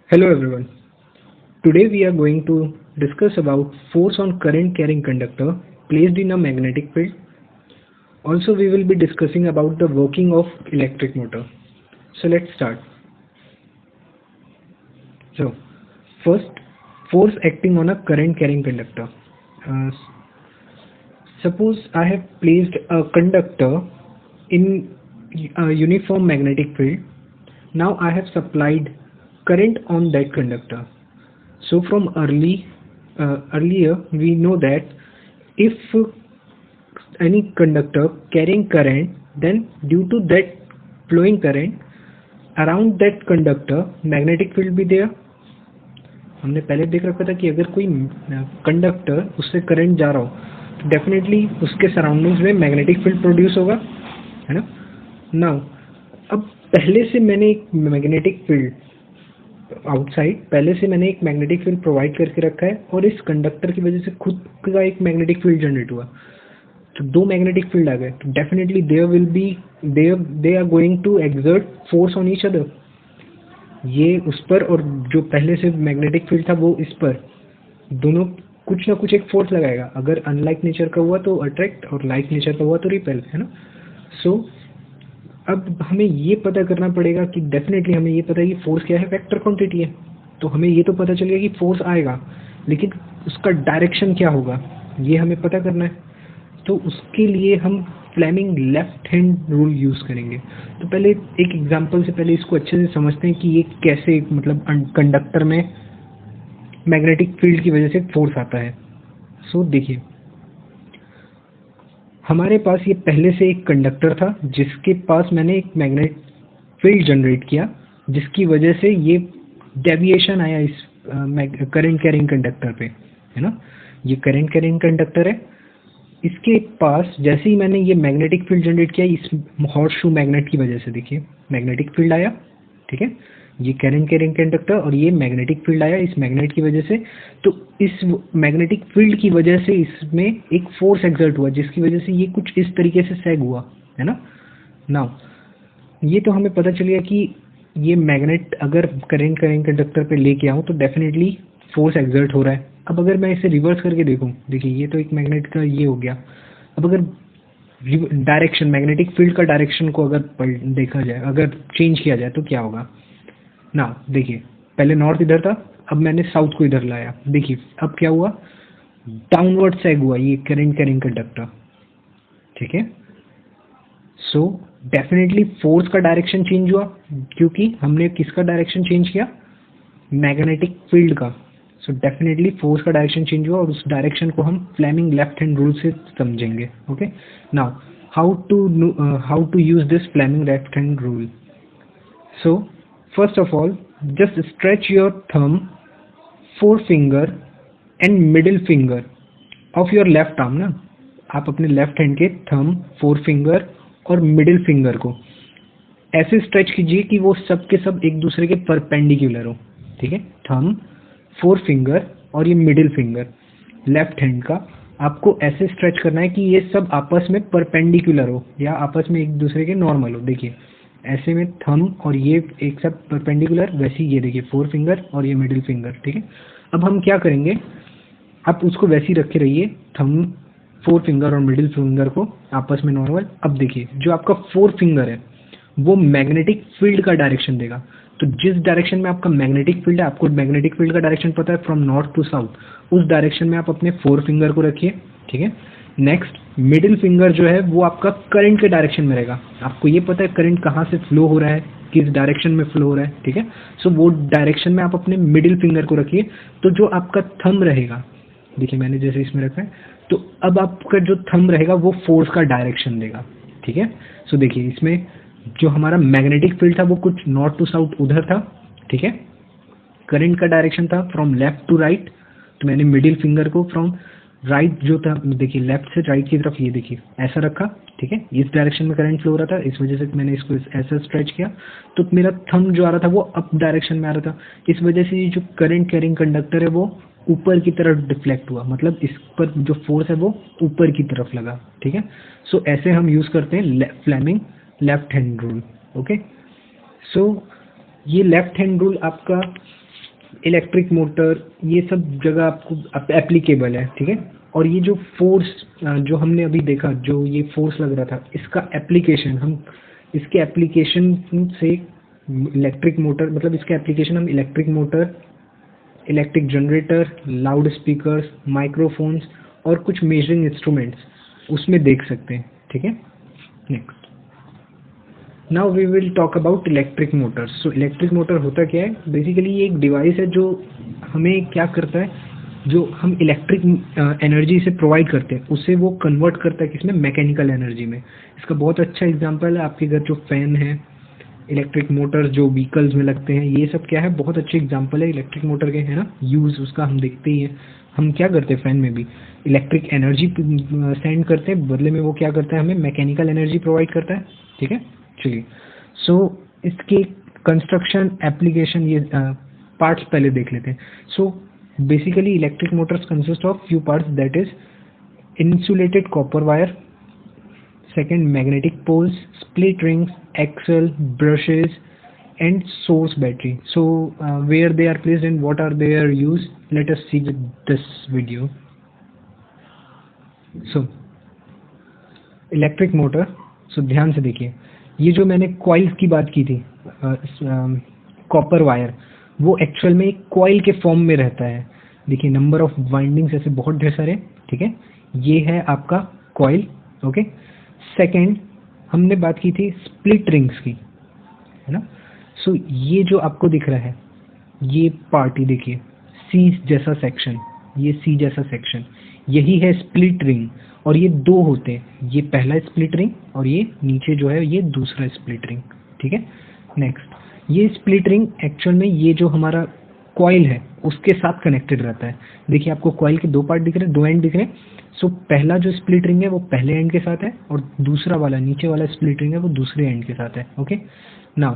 Hello everyone. Today we are going to discuss about force on current carrying conductor placed in a magnetic field. Also we will be discussing about the working of electric motor. So let's start. So first, force acting on a current carrying conductor. Uh, Suppose I have placed a conductor in a uniform magnetic field. Now I have supplied current on that conductor. So from earlier we know that if any conductor carrying current, then due to that flowing current around that conductor magnetic field भी there. हमने पहले देख रखा था कि अगर कोई conductor उससे करंट जा रहा हो तो डेफिनेटली उसके सराउंडिंग्स में मैग्नेटिक फील्ड प्रोड्यूस होगा, है ना. नाउ अब पहले से मैंने एक मैग्नेटिक फील्ड आउटसाइड पहले से मैंने एक मैग्नेटिक फील्ड प्रोवाइड करके रखा है और इस कंडक्टर की वजह से खुद का एक मैग्नेटिक फील्ड जनरेट हुआ. तो दो मैग्नेटिक फील्ड आ गए तो definitely there will be they are going to exert force on each other. ये उस पर और जो पहले से मैग्नेटिक फील्ड था वो इस पर, दोनों कुछ ना कुछ एक फोर्स लगाएगा. अगर अनलाइक नेचर का हुआ तो अट्रैक्ट और लाइक नेचर का हुआ तो रिपेल, है ना. सो अब हमें ये पता करना पड़ेगा कि डेफिनेटली हमें ये पता है कि फोर्स क्या है, वेक्टर क्वांटिटी है. तो हमें ये तो पता चल गया कि फोर्स आएगा, लेकिन उसका डायरेक्शन क्या होगा ये हमें पता करना है. तो उसके लिए हम Fleming left hand rule use करेंगे. तो पहले एक एग्जांपल से पहले इसको अच्छे से समझते हैं कि ये कैसे मतलब कंडक्टर में मैग्नेटिक फील्ड की वजह से फोर्स आता है. सो देखिए, हमारे पास ये पहले से एक कंडक्टर था जिसके पास मैंने एक मैग्नेट फील्ड जनरेट किया जिसकी वजह से ये डेविएशन आया इस करंट कैरिंग कंडक्टर पे, है ना. ये करंट कैरिंग कंडक्टर है, इसके पास जैसे ही मैंने ये मैग्नेटिक फील्ड जनरेट किया इस हॉर्स शू मैग्नेट की वजह से, देखिए मैग्नेटिक फील्ड आया, ठीक है. ये करंट कैरिंग कंडक्टर और ये मैग्नेटिक फील्ड आया इस मैग्नेट की वजह से. तो इस मैग्नेटिक फील्ड की वजह से इसमें एक फोर्स एक्सर्ट हुआ जिसकी वजह से ये कुछ इस तरीके से सैग हुआ, है ना. नाउ ये तो हमें पता चल गया कि ये मैग्नेट अगर करंट कैरिंग कंडक्टर पे लेके आऊँ तो डेफिनेटली फोर्स एक्सर्ट हो रहा है. अब अगर मैं इसे रिवर्स करके देखूं, देखिए ये तो एक मैग्नेट का ये हो गया. अब अगर डायरेक्शन मैग्नेटिक फील्ड का डायरेक्शन को अगर देखा जाए, अगर चेंज किया जाए तो क्या होगा ना. देखिए पहले नॉर्थ इधर था, अब मैंने साउथ को इधर लाया. देखिए अब क्या हुआ, डाउनवर्ड सैग हुआ ये करंट कैरिंग कंडक्टर, ठीक है. सो डेफिनेटली फोर्स का डायरेक्शन चेंज हुआ क्योंकि हमने किसका डायरेक्शन चेंज किया, मैग्नेटिक फील्ड का. सो डेफिनेटली फोर्स का डायरेक्शन चेंज हुआ और उस डायरेक्शन को हम फ्लेमिंग लेफ्ट हैंड रूल से समझेंगे. Okay. Now how to use this Fleming left hand rule. So first of all just stretch your thumb, forefinger and middle finger of your left arm ना. आप अपने left hand के thumb, forefinger और middle finger को ऐसे stretch कीजिए कि वो सब के सब एक दूसरे के परपेंडिकुलर हो, ठीक है. थंब, फोर फिंगर और ये मिडिल फिंगर लेफ्ट हैंड का आपको ऐसे स्ट्रेच करना है कि ये सब आपस में परपेंडिकुलर हो या आपस में एक दूसरे के नॉर्मल हो. देखिए ऐसे में थंब और ये एक सब परपेंडिकुलर, वैसे ये देखिए फोर फिंगर और ये मिडिल फिंगर, ठीक है. अब हम क्या करेंगे, आप उसको वैसे ही रखे रहिए, थंब, फोर फिंगर और मिडिल फिंगर को आपस में नॉर्मल. अब देखिए जो आपका फोर फिंगर है वो मैग्नेटिक फील्ड का डायरेक्शन देगा. तो जिस डायरेक्शन में आपका मैग्नेटिक फील्ड है, आपको मैग्नेटिक फील्ड का डायरेक्शन पता है फ्रॉम नॉर्थ टू साउथ, उस डायरेक्शन में आप अपने फोर फिंगर को रखिए, ठीक है. नेक्स्ट मिडिल फिंगर जो है वो आपका करंट के डायरेक्शन में रहेगा. आपको ये पता है करंट कहाँ से फ्लो हो रहा है, किस डायरेक्शन में फ्लो हो रहा है, ठीक है. सो वो डायरेक्शन में आप अपने मिडिल फिंगर को रखिए. तो जो आपका थंब रहेगा, देखिए मैंने जैसे इसमें रखा है, तो अब आपका जो थंब रहेगा वो फोर्स का डायरेक्शन देगा, ठीक है. सो देखिए इसमें जो हमारा मैग्नेटिक फील्ड था वो कुछ नॉर्थ टू साउथ उधर था, ठीक है. करंट का डायरेक्शन था फ्रॉम लेफ्ट टू राइट, तो मैंने मिडिल फिंगर को फ्रॉम राइट जो था, देखिए लेफ्ट से राइट की तरफ ये देखिए ऐसा रखा, ठीक है. इस डायरेक्शन में करंट फ्लो हो रहा था, इस वजह से मैंने इसको ऐसा स्ट्रेच किया. तो मेरा थंब जो आ रहा था वो अप डायरेक्शन में आ रहा था. इस वजह से ये जो करंट कैरिंग कंडक्टर है वो ऊपर की तरफ डिफ्लेक्ट हुआ, मतलब इस पर जो फोर्स है वो ऊपर की तरफ लगा, ठीक है. सो ऐसे हम यूज करते हैं Fleming left hand rule. Okay. So ये लेफ्ट हैंड रूल आपका इलेक्ट्रिक मोटर, ये सब जगह आपको एप्लीकेबल है, ठीक है। और ये जो फोर्स जो हमने अभी देखा, जो ये फोर्स लग रहा था, इसका एप्लीकेशन हम इसके एप्लीकेशन से इलेक्ट्रिक मोटर, मतलब इसके एप्लीकेशन हम electric motor, electric generator, loud speakers, microphones और कुछ मेजरिंग इंस्ट्रूमेंट्स उसमें देख सकते हैं, ठीक है। Next, now we will talk about electric motor. So electric motor होता क्या है? बेसिकली ये एक डिवाइस है जो हमें क्या करता है, जो हम इलेक्ट्रिक एनर्जी से प्रोवाइड करते हैं उसे वो कन्वर्ट करता है किसमें? मैकेनिकल एनर्जी में। इसका बहुत अच्छा एग्जांपल है आपके घर जो फैन है, इलेक्ट्रिक मोटर्स जो व्हीकल्स में लगते हैं, ये सब क्या है, बहुत अच्छे एग्जांपल है इलेक्ट्रिक मोटर के, है ना। यूज़ उसका हम देखते ही हैं। हम क्या करते हैं फैन में भी इलेक्ट्रिक एनर्जी सेंड करते हैं, बदले में वो क्या करता है, हमें मैकेनिकल एनर्जी प्रोवाइड करता है, ठीक है। चलिए, सो इसके कंस्ट्रक्शन, एप्लीकेशन, ये पार्ट्स पहले देख लेते हैं। So basically electric Motors consist of few parts, that is insulated copper wire, second magnetic poles, split rings, axle, brushes, and source battery. So where they are placed and what are their use, let us see with this video. So electric motor, so ध्यान से देखिए, ये जो मैंने coils की बात की थी, कॉपर वायर, वो एक्चुअल में एक कॉइल के फॉर्म में रहता है। देखिए नंबर ऑफ वाइंडिंग्स ऐसे बहुत ढेर सारे, ठीक है। ये है आपका कॉइल, ओके। सेकंड, हमने बात की थी स्प्लिट रिंग्स की, है ना। सो ये जो आपको दिख रहा है, ये पार्ट ही देखिए, सी जैसा सेक्शन, ये सी जैसा सेक्शन, यही है स्प्लिट रिंग। और ये दो होते हैं, ये पहला स्प्लिट रिंग और ये नीचे जो है ये दूसरा स्प्लिट रिंग, ठीक है। नेक्स्ट, ये स्प्लिट रिंग एक्चुअल में ये जो हमारा कॉइल है उसके साथ कनेक्टेड रहता है। देखिए आपको कॉइल के दो पार्ट दिख रहे हैं, दो एंड दिख रहे हैं। सो पहला जो स्प्लिट रिंग है वो पहले एंड के साथ है और दूसरा वाला नीचे वाला स्प्लिट रिंग है वो दूसरे एंड के साथ है, okay. Now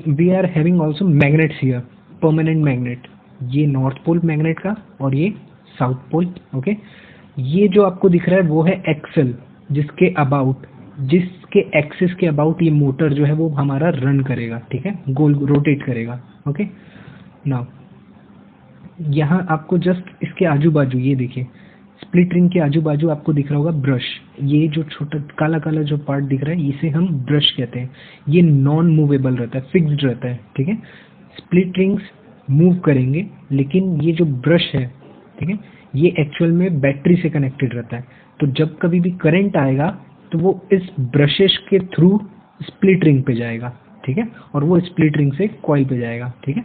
we are having also magnets here, permanent magnet, ये नॉर्थ पोल मैग्नेट का और ये साउथ पोल, ओके। ये जो आपको दिख रहा है वो है एक्सल, जिसके एक्सिस के अबाउट ये मोटर जो है वो हमारा रन करेगा, ठीक है, गोल रोटेट करेगा, ओके। नाउ यहाँ आपको जस्ट इसके आजू बाजू ये देखिए, स्प्लिट रिंग के आजू बाजू आपको दिख रहा होगा ब्रश, ये जो छोटा काला काला जो पार्ट दिख रहा है इसे हम ब्रश कहते हैं। ये नॉन मूवेबल रहता है, फिक्स्ड रहता है, ठीक है। स्प्लिट रिंग्स मूव करेंगे, लेकिन ये जो ब्रश है, ठीक है, ये एक्चुअल में बैटरी से कनेक्टेड रहता है। तो जब कभी भी करंट आएगा तो वो इस ब्रशेस के थ्रू स्प्लिट रिंग पे जाएगा, ठीक है, और वो स्प्लिट रिंग से कॉइल पे जाएगा, ठीक है।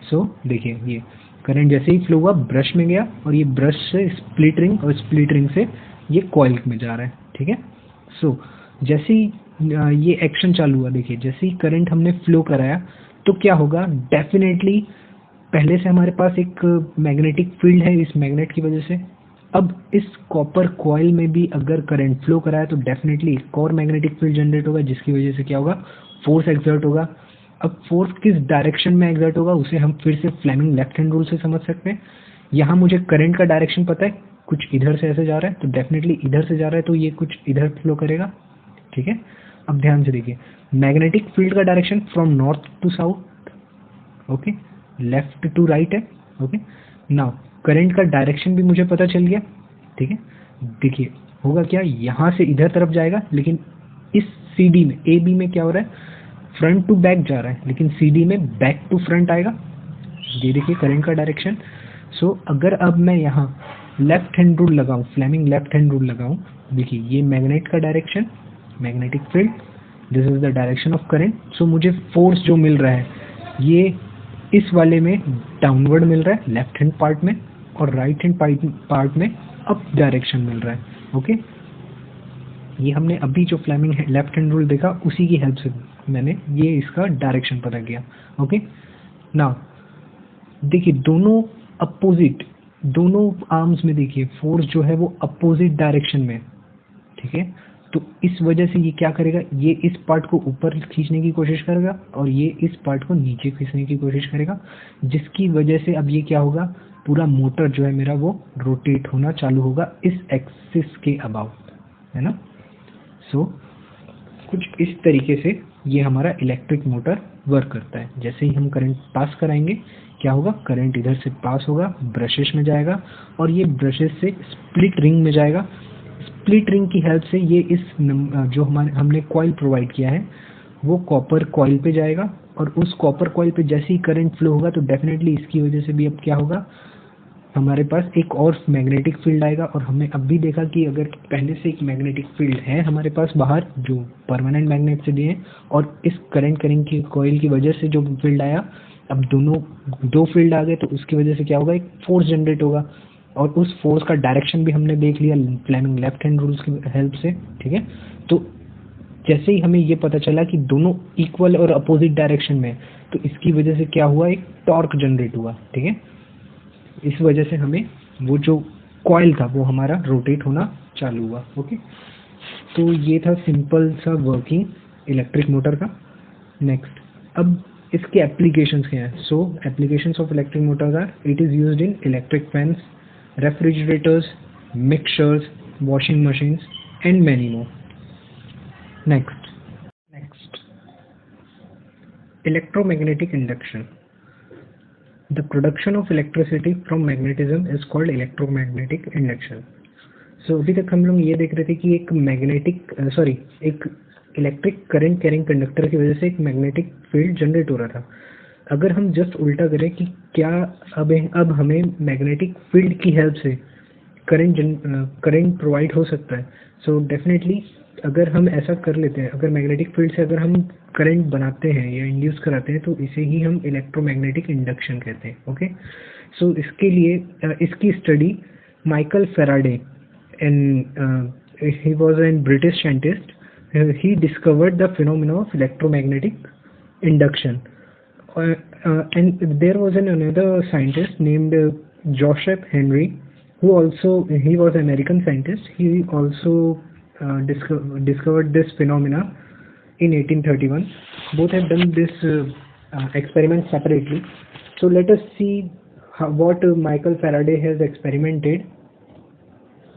सो देखिए ये करंट जैसे ही फ्लो हुआ ब्रश में गया और ये ब्रश से स्प्लिट रिंग और स्प्लिट रिंग से ये कॉइल में जा रहा है, ठीक है। सो जैसे ही ये एक्शन चालू हुआ, देखिए जैसे ही करंट हमने फ्लो कराया तो क्या होगा, डेफिनेटली पहले से हमारे पास एक मैग्नेटिक फील्ड है इस मैग्नेट की वजह से। अब इस कॉपर कॉइल में भी अगर करंट फ्लो कराया तो डेफिनेटली एक और मैग्नेटिक फील्ड जनरेट होगा, जिसकी वजह से क्या होगा, फोर्स एक्सर्ट होगा। अब फोर्स किस डायरेक्शन में एक्सर्ट होगा उसे हम फिर से फ्लेमिंग लेफ्ट हैंड रूल से समझ सकते हैं। यहाँ मुझे करंट का डायरेक्शन पता है, कुछ इधर से ऐसे जा रहा है, तो डेफिनेटली इधर से जा रहा है तो ये कुछ इधर फ्लो करेगा, ठीक है। अब ध्यान से देखिए, मैग्नेटिक फील्ड का direction from north to south, okay, left to right है, ओके। नाउ करंट का डायरेक्शन भी मुझे पता चल गया, ठीक है। देखिए होगा क्या, यहाँ से इधर तरफ जाएगा, लेकिन इस CD में AB में क्या हो रहा है, फ्रंट टू बैक जा रहा है, लेकिन CD में बैक टू फ्रंट आएगा। ये देखिए करंट का डायरेक्शन। सो अगर अब मैं यहाँ लेफ्ट हैंड रूल लगाऊं, फ्लेमिंग लेफ्ट हैंड रूल लगाऊं, देखिए ये मैग्नेट का direction, magnetic field, this is the direction of current. So मुझे फोर्स जो मिल रहा है ये इस वाले में डाउनवर्ड मिल रहा है लेफ्ट हैंड पार्ट में, और राइट हैंड पार्ट में अप डायरेक्शन मिल रहा है, ओके। ये हमने अभी जो फ्लेमिंग लेफ्ट हैंड रूल देखा उसी की हेल्प से मैंने ये इसका डायरेक्शन पता किया, ओके। नाउ देखिए दोनों अपोजिट, दोनों आर्म्स में देखिए फोर्स जो है वो अपोजिट डायरेक्शन में, ठीक है। तो इस वजह से ये क्या करेगा, ये इस पार्ट को ऊपर खींचने की कोशिश करेगा और ये इस पार्ट को नीचे खींचने की कोशिश करेगा, जिसकी वजह से अब ये क्या होगा, पूरा मोटर जो है मेरा वो रोटेट होना चालू होगा इस एक्सिस के अबाउट, है ना। सो कुछ इस तरीके से ये हमारा इलेक्ट्रिक मोटर वर्क करता है। जैसे ही हम करंट पास कराएंगे क्या होगा, करंट इधर से पास होगा, ब्रशेस में जाएगा और ये ब्रशेस से स्प्लिट रिंग में जाएगा। स्प्लिट रिंग की हेल्प से ये जो हमने कॉइल प्रोवाइड किया है वो कॉपर कॉइल पे जाएगा और उस कॉपर कॉइल पे जैसे ही करंट फ्लो होगा तो डेफिनेटली इसकी वजह से भी अब क्या होगा, हमारे पास एक और मैग्नेटिक फील्ड आएगा। और हमने अब भी देखा कि अगर पहले से एक मैग्नेटिक फील्ड है हमारे पास बाहर जो परमानेंट मैग्नेट से दिए और इस करंट कैरिंग की कॉइल की वजह से जो फील्ड आया, अब दो फील्ड आ गए तो उसकी वजह से क्या होगा, एक फोर्स जनरेट होगा और उस फोर्स का डायरेक्शन भी हमने देख लिया फ्लेमिंग लेफ्ट हैंड रूल्स की हेल्प से। ठीक है, तो जैसे ही हमें ये पता चला कि दोनों इक्वल और अपोजिट डायरेक्शन में, तो इसकी वजह से क्या हुआ, एक टॉर्क जनरेट हुआ। ठीक है, इस वजह से हमें वो जो कॉइल था वो हमारा रोटेट होना चालू हुआ। ओके, तो ये था सिंपल सा वर्किंग इलेक्ट्रिक मोटर का। नेक्स्ट, अब इसके एप्लीकेशंस क्या हैं। So applications of electric motors are, it is used in electric fans, refrigerators, mixtures, washing machines and many more. Next, electromagnetic induction. The production of electricity from magnetism is called electromagnetic induction. So अभी तक हम लोग ये देख रहे थे कि एक एक इलेक्ट्रिक करंट कैरिंग कंडक्टर की वजह से एक मैग्नेटिक फील्ड जनरेट हो रहा था। अगर हम जस्ट उल्टा करें कि क्या अब हमें मैग्नेटिक फील्ड की हेल्प से करंट प्रोवाइड हो सकता है। सो डेफिनेटली अगर हम ऐसा कर लेते हैं, अगर मैग्नेटिक फील्ड से अगर हम करंट बनाते हैं या इंड्यूस कराते हैं तो इसे ही हम इलेक्ट्रोमैग्नेटिक इंडक्शन कहते हैं। ओके, सो इसके लिए इसकी study Michael Faraday he was a British scientist. He discovered the phenomena of electromagnetic induction. And there was another scientist named Joseph Henry, he was an American scientist. He also discovered this phenomena in 1831. Both have done this experiment separately. So let us see what Michael Faraday has experimented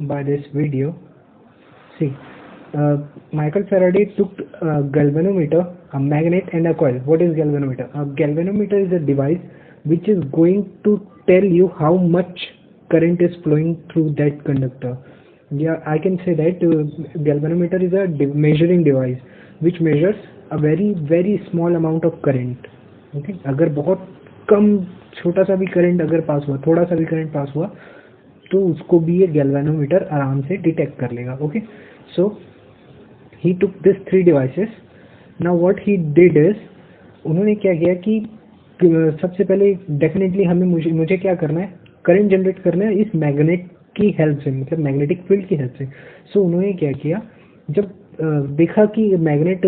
by this video. See, Michael Faraday took a galvanometer, a magnet and a coil. What is galvanometer? A galvanometer is a device which is going to tell you how much current is flowing through that conductor. Yeah, I can say that galvanometer is a measuring device which measures a very small amount of current. Okay, अगर बहुत कम छोटा सा भी current अगर पास हुआ, थोड़ा सा भी करंट पास हुआ तो उसको भी ये गैल्वेनोमीटर आराम से डिटेक्ट कर लेगा। Okay, so he took this 3 devices. Now what he did is, उन्होंने क्या किया कि सबसे पहले डेफिनेटली मुझे क्या करना है, करंट जनरेट करना है इस मैग्नेट की हेल्प से, मतलब मैग्नेटिक फील्ड की हेल्प से। सो उन्होंने क्या किया, जब देखा कि मैग्नेट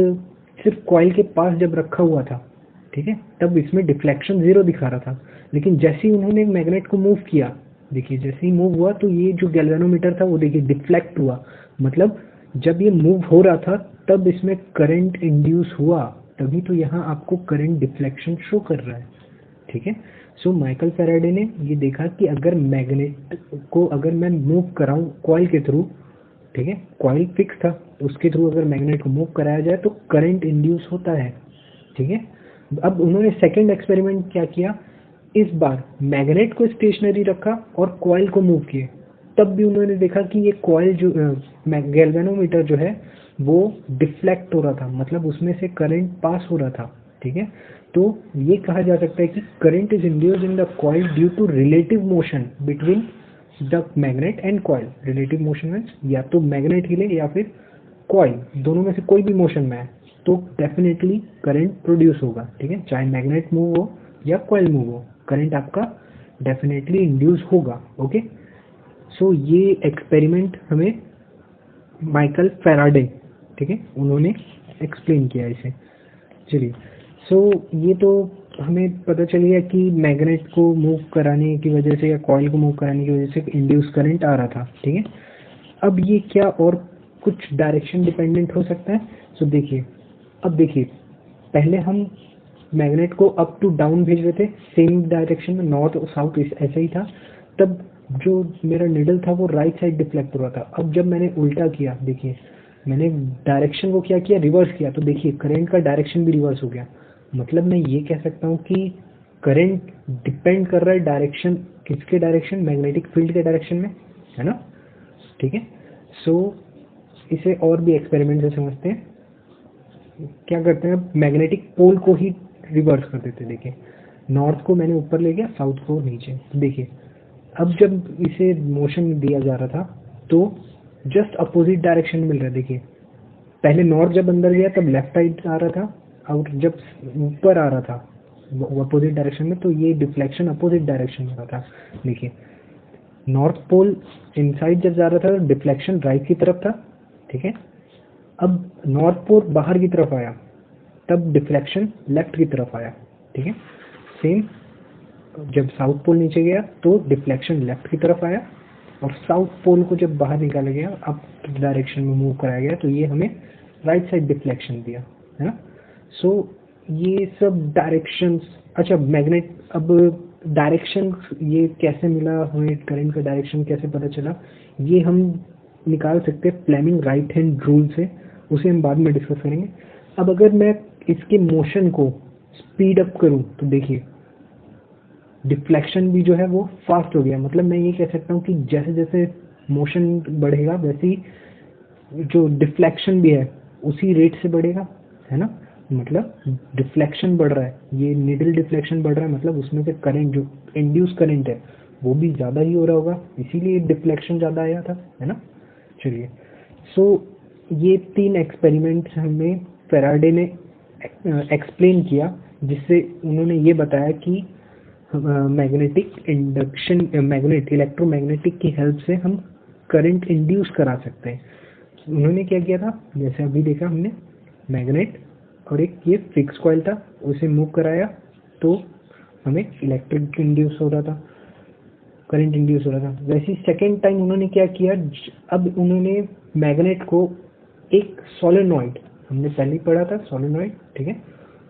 सिर्फ कॉइल के पास जब रखा हुआ था, ठीक है, तब इसमें डिफ्लेक्शन 0 दिखा रहा था। लेकिन जैसे ही उन्होंने मैग्नेट को मूव किया, देखिए जैसे ही मूव हुआ तो ये जो गैल्वेनोमीटर था वो देखिए डिफ्लेक्ट हुआ, मतलब जब ये मूव हो रहा था तब इसमें करंट इंड्यूस हुआ, तभी तो यहाँ आपको करंट डिफ्लेक्शन शो कर रहा है। ठीक है, सो माइकल फैराडे ने ये देखा कि अगर मैग्नेट को अगर मैं मूव कराऊं कॉइल के थ्रू, ठीक है, कॉइल फिक्स था, उसके थ्रू अगर मैग्नेट को मूव कराया जाए तो करंट इंड्यूस होता है। ठीक है, अब उन्होंने सेकंड एक्सपेरिमेंट क्या किया, इस बार मैग्नेट को स्टेशनरी रखा और कॉइल को मूव किए, तब भी उन्होंने देखा कि ये कॉइल जो गैल्वेनोमीटर जो है वो डिफ्लेक्ट हो रहा था, मतलब उसमें से करंट पास हो रहा था। ठीक है, तो ये कहा जा सकता है कि current is induced in the coil due to relative motion between the magnet and coil. Relative motion means या तो मैग्नेट हिले या फिर कॉइल, दोनों में से कोई भी मोशन में है तो डेफिनेटली करंट प्रोड्यूस होगा। ठीक है, चाहे मैग्नेट मूव हो या कॉइल मूव हो, करंट आपका डेफिनेटली इंड्यूस होगा। ओके, सो ये एक्सपेरिमेंट हमें माइकल फैराडे, ठीक है, उन्होंने एक्सप्लेन किया इसे। चलिए, सो ये तो हमें पता चल गया कि मैग्नेट को मूव कराने की वजह से या कॉइल को मूव कराने की वजह से इंड्यूस करंट आ रहा था। ठीक है, अब ये क्या और कुछ डायरेक्शन डिपेंडेंट हो सकता है। सो देखिए, अब देखिए, पहले हम मैग्नेट को अप टू डाउन भेज रहे थे सेम डायरेक्शन में, नॉर्थ और साउथ ऐसा ही था, तब जो मेरा निडल था वो राइट साइड डिफ्लेक्ट हो रहा था। अब जब मैंने उल्टा किया, देखिए मैंने डायरेक्शन को क्या किया, रिवर्स किया, तो देखिए करंट का डायरेक्शन भी रिवर्स हो गया। मतलब मैं ये कह सकता हूँ कि करंट डिपेंड कर रहा है डायरेक्शन, किसके डायरेक्शन, मैग्नेटिक फील्ड के डायरेक्शन में, है ना, ठीक है। सो इसे और भी एक्सपेरिमेंट से समझते हैं। क्या करते हैं, मैग्नेटिक पोल को ही रिवर्स कर देते हैं। देखिए, नॉर्थ को मैंने ऊपर ले गया, साउथ को नीचे। देखिए, अब जब इसे मोशन दिया जा रहा था तो जस्ट अपोजिट डायरेक्शन मिल रहा है। देखिए, पहले नॉर्थ जब अंदर गया तब लेफ्ट साइड आ रहा था, और जब ऊपर आ रहा था अपोजिट डायरेक्शन में तो ये डिफ्लेक्शन अपोजिट डायरेक्शन में हो रहा था। देखिए, नॉर्थ पोल इनसाइड जब जा रहा था तो डिफ्लेक्शन राइट की तरफ था, ठीक है। अब नॉर्थ पोल बाहर की तरफ आया तब डिफ्लेक्शन लेफ्ट की तरफ आया, ठीक है। सेम जब साउथ पोल नीचे गया तो डिफ्लेक्शन लेफ्ट की तरफ आया, और साउथ पोल को जब बाहर निकाला गया, अप डायरेक्शन में मूव कराया गया, तो ये हमें राइट साइड डिफ्लेक्शन दिया, है ना। सो ये सब डायरेक्शंस। अच्छा, मैग्नेट, अब डायरेक्शन ये कैसे मिला हमें, करंट का डायरेक्शन कैसे पता चला, ये हम निकाल सकते हैं फ्लेमिंग राइट हैंड रूल से, उसे हम बाद में डिस्कस करेंगे। अब अगर मैं इसके मोशन को स्पीड अप करूं तो देखिए, डिफ्लेक्शन भी जो है वो फास्ट हो गया। मतलब मैं ये कह सकता हूँ कि जैसे जैसे मोशन बढ़ेगा वैसे ही जो डिफ्लेक्शन भी है उसी रेट से बढ़ेगा, है ना। मतलब डिफ्लेक्शन बढ़ रहा है, ये नीडल डिफ्लेक्शन बढ़ रहा है, मतलब उसमें से करंट, जो इंड्यूस करंट है वो भी ज़्यादा ही हो रहा होगा, इसीलिए डिफ्लेक्शन ज़्यादा आया था, है ना। चलिए, सो ये 3 एक्सपेरिमेंट्स हमें फैराडे ने एक्सप्लेन किया, जिससे उन्होंने ये बताया कि मैग्नेटिक इंडक्शन, मैग्नेट इलेक्ट्रोमैग्नेटिक की हेल्प से हम करंट इंड्यूस करा सकते हैं। उन्होंने क्या किया था, जैसे अभी देखा हमने, मैग्नेट और एक ये फिक्स कॉइल था, उसे मूव कराया तो हमें इलेक्ट्रिक इंड्यूस हो रहा था, करंट इंड्यूस हो रहा था। वैसे ही सेकेंड टाइम उन्होंने क्या किया, अब उन्होंने मैग्नेट को एक सोलेनॉइड, हमने पहले ही पढ़ा था सोलेनॉइड, ठीक है,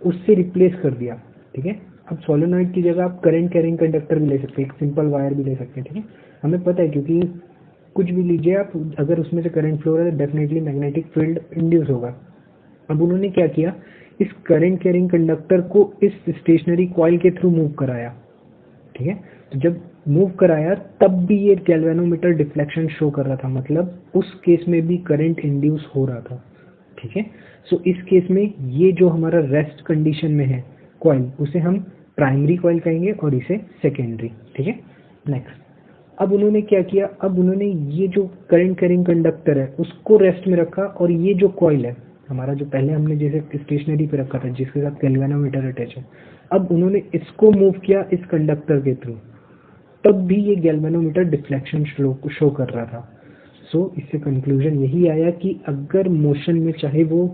उससे रिप्लेस कर दिया, ठीक है। अब सोलेनॉइड की जगह आप करंट कैरिंग कंडक्टर भी ले सकते हैं, एक सिंपल वायर भी ले सकते हैं, ठीक है। हमें पता है, क्योंकि कुछ भी लीजिए आप, अगर उसमें से करंट फ्लो हो रहा है तो डेफिनेटली मैग्नेटिक फील्ड इंड्यूस होगा। अब उन्होंने क्या किया, इस करंट कैरिंग कंडक्टर को इस स्टेशनरी कॉइल के थ्रू मूव कराया, ठीक है। तो जब मूव कराया तब भी ये गैल्वेनोमीटर डिफ्लेक्शन शो कर रहा था, मतलब उस केस में भी करंट इंड्यूस हो रहा था, ठीक है। सो इस केस में ये जो हमारा रेस्ट कंडीशन में है कॉइल, उसे हम प्राइमरी कॉइल कहेंगे और इसे सेकेंडरी, ठीक है। नेक्स्ट, अब उन्होंने क्या किया, अब उन्होंने ये जो करंट कैरिंग कंडक्टर है उसको रेस्ट में रखा, और ये जो कॉइल है हमारा, जो पहले हमने जैसे स्टेशनरी पे रखा था जिसके साथ गैल्वेनोमीटर अटैच है, अब उन्होंने इसको मूव किया इस कंडक्टर के थ्रू, तब भी ये गैल्वेनोमीटर डिफ्लेक्शन शो कर रहा था। सो इससे कंक्लूजन यही आया कि अगर मोशन में चाहे वो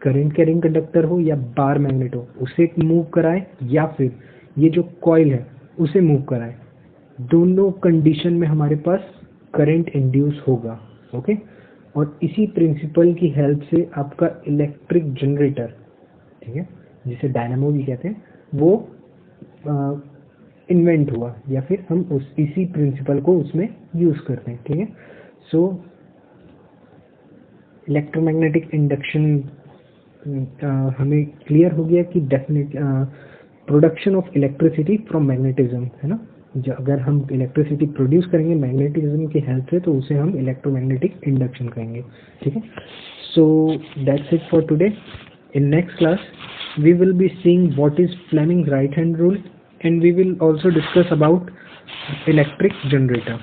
करंट कैरिंग कंडक्टर हो या बार मैग्नेट हो, उसे मूव कराए या फिर ये जो कॉइल है उसे मूव कराए, दोनों कंडीशन में हमारे पास करंट इंड्यूस होगा, ओके। और इसी प्रिंसिपल की हेल्प से आपका इलेक्ट्रिक जनरेटर, ठीक है, जिसे डायनामो भी कहते हैं, वो इन्वेंट हुआ, या फिर हम इसी प्रिंसिपल को उसमें यूज करते हैं, ठीक है। सो इलेक्ट्रोमैग्नेटिक इंडक्शन हमें क्लियर हो गया कि definite production of electricity from magnetism, है ना। अगर हम इलेक्ट्रिसिटी प्रोड्यूस करेंगे मैग्नेटिज्म की हेल्प से तो उसे हम इलेक्ट्रोमैग्नेटिक इंडक्शन कहेंगे, ठीक है। So that's it for today. In next class we will be seeing what is Fleming's right hand rule, and we will also discuss about electric generator.